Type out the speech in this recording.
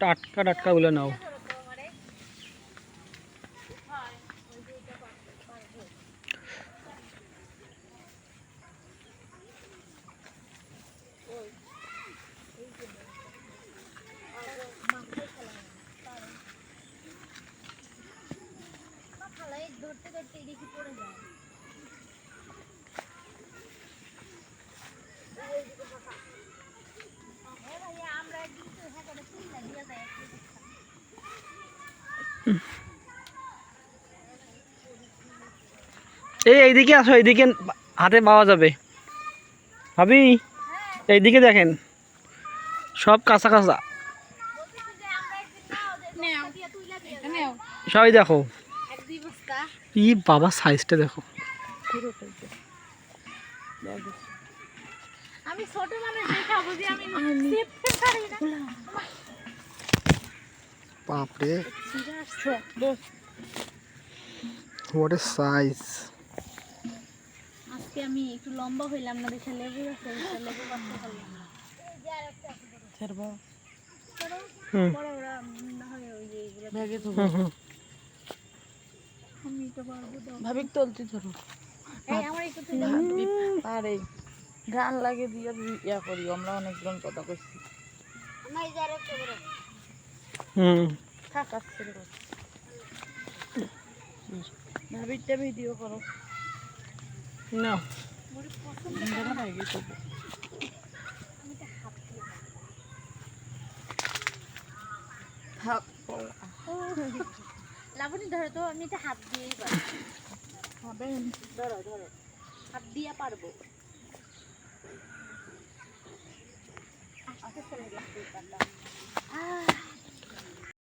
টাটকা টাটকাগুলো নাও। ধরতে ধরতে দেখি পড়ে যায়। এইদিকে আসো, এইদিকে হাতে পাওয়া যাবে ভাবি। এইদিকে দেখেন সব কাঁচা কাঁচা, সবাই দেখো। ই বাবা সাইজটা দেখো। আমি ছোট মানুষ দেখাবো যে আমি চেপতে পারি না। বাপরে, হোয়াট এ সাইজ। আজকে আমি একটু লম্বা হইলাম না দেখে লেবু আছে, লেবু বাচ্চা করলাম না। বড় ওরা না হয় ওই যে এইগুলো ব্যাগে তো আমি তো পারবো দাও ভাবি চলতে ধরো। এই আমার একটু তুই দাও আরে গান লাগে দিয়ে ইয়া করি, আমরা অনেকজন কথা কইছি। আমার এই যার একটা বড় থাক আসছে রে ভাবিটা ভিডিও করো না। বড় পছন্দ জানা হয়ে গেছে। আমি তো হাত দিয়ে থাক লাবণী ধরো তো, আমি তো হাত দিয়েই পারবো। হবেন ধরো ধরো, হাত দিয়ে পারবো। আস্তে চলে গেছে।